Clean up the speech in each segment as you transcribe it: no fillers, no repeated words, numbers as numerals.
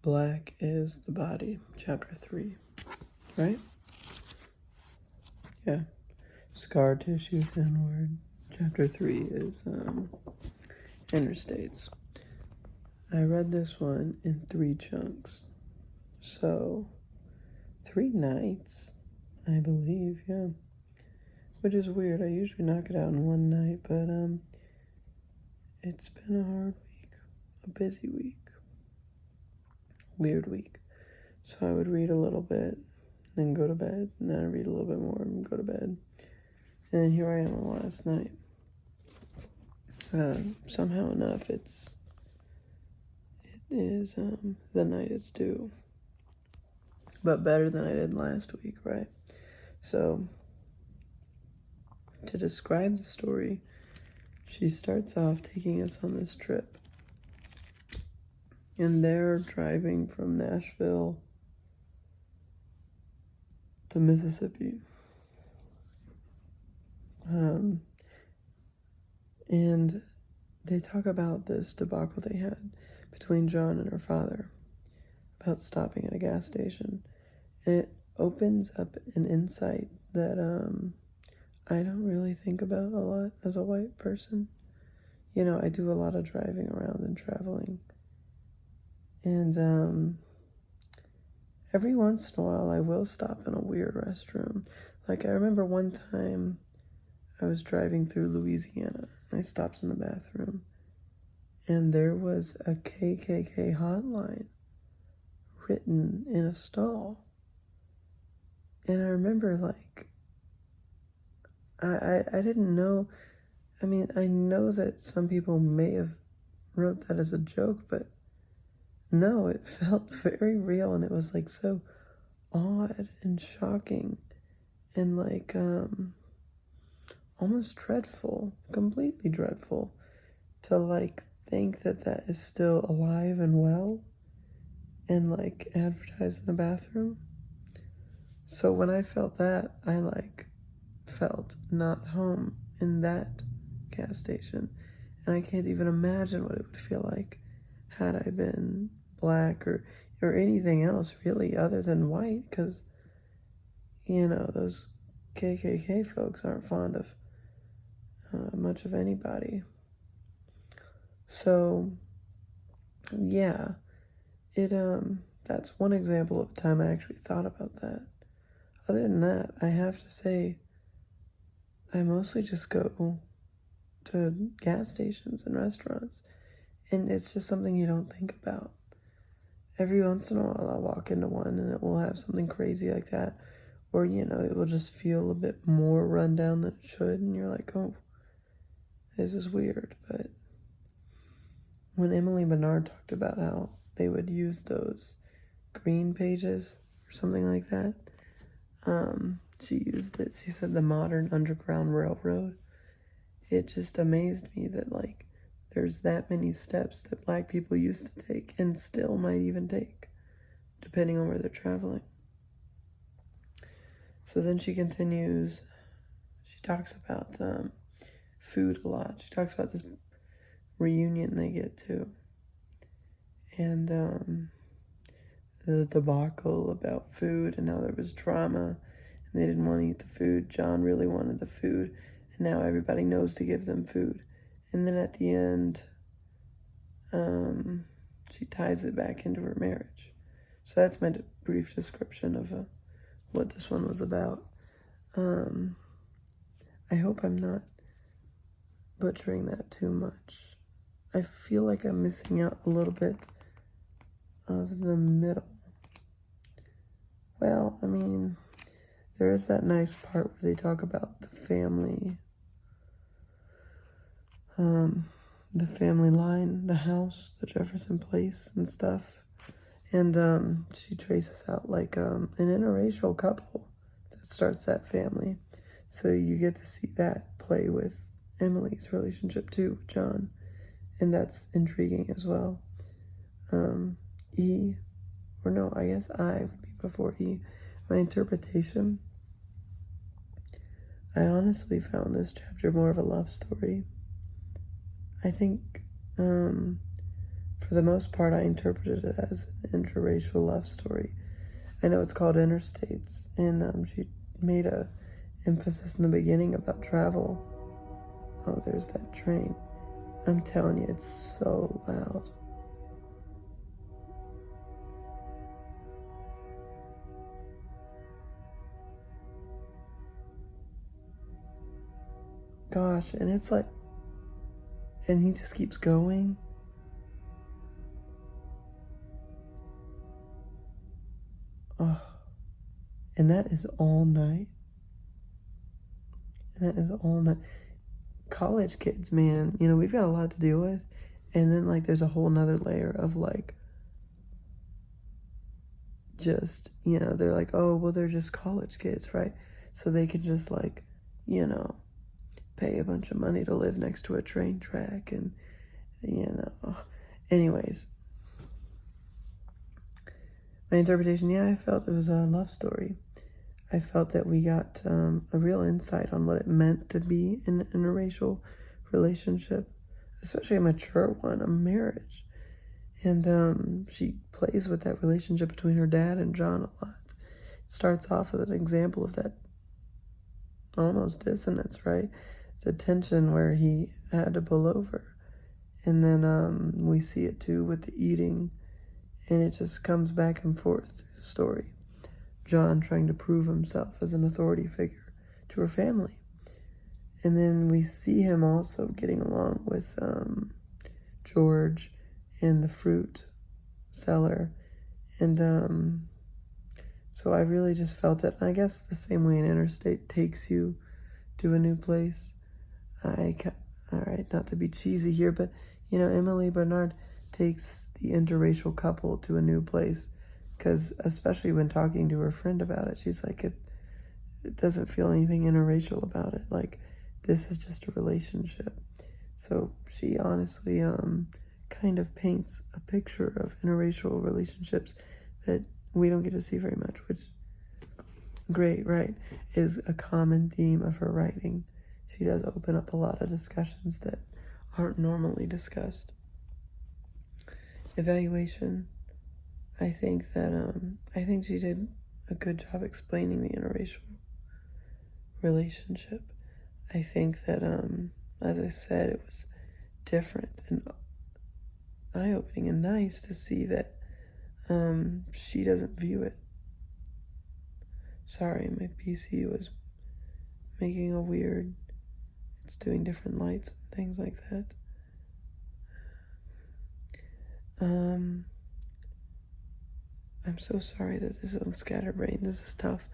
Black is the Body, Chapter 3, right? Yeah. Scar Tissue Thinward, Chapter 3 is Interstates. I read this one in 3 chunks. So, 3 nights, I believe, yeah. Which is weird. I usually knock it out in one night, but it's been a hard week, a busy week. Weird week. So I would read a little bit, then go to bed, and then I read a little bit more and go to bed. And then here I am on last night. Somehow enough, it is the night it's due. But better than I did last week, right? So, to describe the story, she starts off taking us on this trip. And they're driving from Nashville to Mississippi. And they talk about this debacle they had between John and her father about stopping at a gas station. And it opens up an insight that I don't really think about a lot as a white person. You know, I do a lot of driving around and traveling. And every once in a while, I will stop in a weird restroom. Like, I remember one time I was driving through Louisiana, and I stopped in the bathroom, and there was a KKK hotline written in a stall. And I remember, like, I didn't know. I mean, I know that some people may have wrote that as a joke, but no, it felt very real, and it was like so odd and shocking and like almost dreadful, completely dreadful to like think that that is still alive and well and like advertised in the bathroom. So when I felt that, I like felt not home in that gas station, and I can't even imagine what it would feel like had I been black or anything else really other than white, because you know those KKK folks aren't fond of much of anybody. So yeah, it that's one example of a time I actually thought about that. Other than that, I have to say I mostly just go to gas stations and restaurants, and it's just something you don't think about. Every once in a while I'll walk into one and it will have something crazy like that, or you know, it will just feel a bit more run down than it should, and you're like, oh, this is weird. But when Emily Bernard talked about how they would use those green pages or something like that, she used it. She said the modern Underground Railroad. It just amazed me that like there's that many steps that black people used to take and still might even take, depending on where they're traveling. So then she continues, she talks about food a lot. She talks about this reunion they get to, and the debacle about food and how there was drama and they didn't want to eat the food. John really wanted the food, and now everybody knows to give them food. And then at the end, she ties it back into her marriage. So that's my brief description of what this one was about. I hope I'm not butchering that too much. I feel like I'm missing out a little bit of the middle. Well, I mean, there is that nice part where they talk about the family line, the house, the Jefferson Place and stuff. And she traces out like an interracial couple that starts that family. So you get to see that play with Emily's relationship too with John. And that's intriguing as well. I guess I would be before E. My interpretation, I honestly found this chapter more of a love story. I think for for the most part, I interpreted it as an interracial love story. I know it's called Interstates, and she made a emphasis in the beginning about travel. Oh, there's that train. I'm telling you, it's so loud. Gosh, and it's like, and he just keeps going. Oh, and that is all night. And that is all night. College kids, man, you know, we've got a lot to deal with. And then, like, there's a whole nother layer of, like, just, you know, they're like, oh, well, they're just college kids, right? So they can just, like, you know, pay a bunch of money to live next to a train track and, you know. Anyways, my interpretation, yeah, I felt it was a love story. I felt that we got a real insight on what it meant to be in an interracial relationship, especially a mature one, a marriage. And she plays with that relationship between her dad and John a lot. It starts off with an example of that almost dissonance, right? The tension where he had to pull over. And then we see it too with the eating, and it just comes back and forth through the story. John trying to prove himself as an authority figure to her family. And then we see him also getting along with George and the fruit seller. And so I really just felt it. I guess the same way an interstate takes you to a new place. All right, not to be cheesy here, but, you know, Emily Bernard takes the interracial couple to a new place. Because especially when talking to her friend about it, she's like, it doesn't feel anything interracial about it. Like, this is just a relationship. So she honestly kind of paints a picture of interracial relationships that we don't get to see very much, which, great, right, is a common theme of her writing. She does open up a lot of discussions that aren't normally discussed. Evaluation. I think she did a good job explaining the interracial relationship. I think that, as I said, it was different and eye-opening and nice to see that she doesn't view it. Sorry, my PC was making a weird, it's doing different lights and things like that. I'm so sorry that this is on Scatterbrain. This is tough.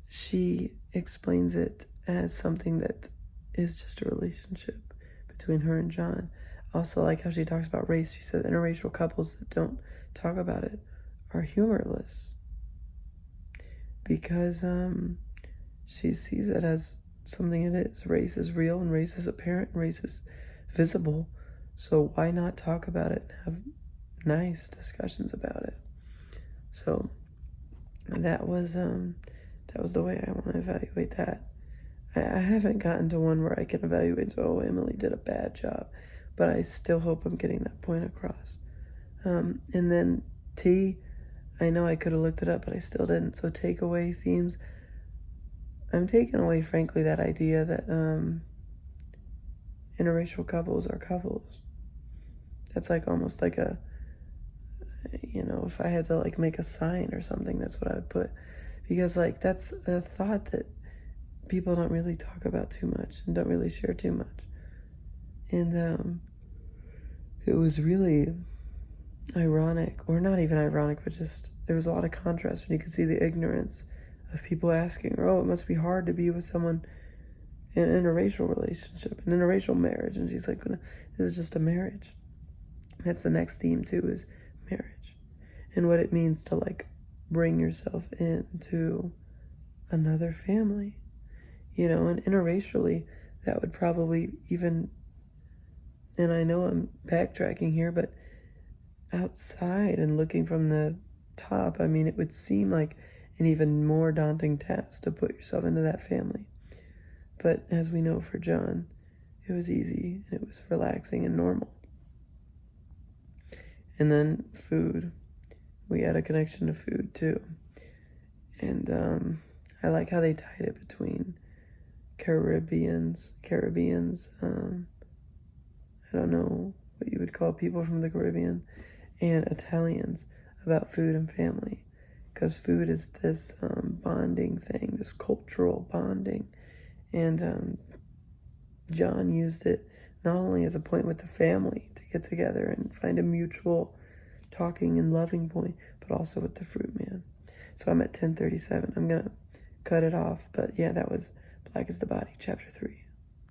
She explains it as something that is just a relationship between her and John. Also, like how she talks about race, she said interracial couples that don't talk about it are humorless. Because she sees it as something it is. Race is real and race is apparent and race is visible. So why not talk about it and have nice discussions about it? So that was the way I want to evaluate that. I haven't gotten to one where I can evaluate, oh, Emily did a bad job, but I still hope I'm getting that point across. And then T, I know I could have looked it up, but I still didn't. So takeaway themes. I'm taking away, frankly, that idea that interracial couples are couples. That's like almost like a, you know, if I had to like make a sign or something, that's what I would put. Because like that's a thought that people don't really talk about too much and don't really share too much. And it was really ironic, or not even ironic, but just there was a lot of contrast when you could see the ignorance of people asking, oh, it must be hard to be with someone in an interracial relationship, an interracial marriage. And she's like, this is just a marriage. That's the next theme too, is marriage and what it means to like bring yourself into another family, you know. And interracially, that would probably even, and I know I'm backtracking here, but outside and looking from the top, I mean, it would seem like an even more daunting task to put yourself into that family. But as we know, for John, it was easy and it was relaxing and normal. And then food. We had a connection to food too. And I like how they tied it between Caribbeans, I don't know what you would call people from the Caribbean, and Italians about food and family. Because food is this bonding thing, this cultural bonding. And John used it not only as a point with the family to get together and find a mutual talking and loving point, but also with the fruit man. So I'm at 10:37. I'm going to cut it off. But yeah, that was Black is the Body, chapter 3.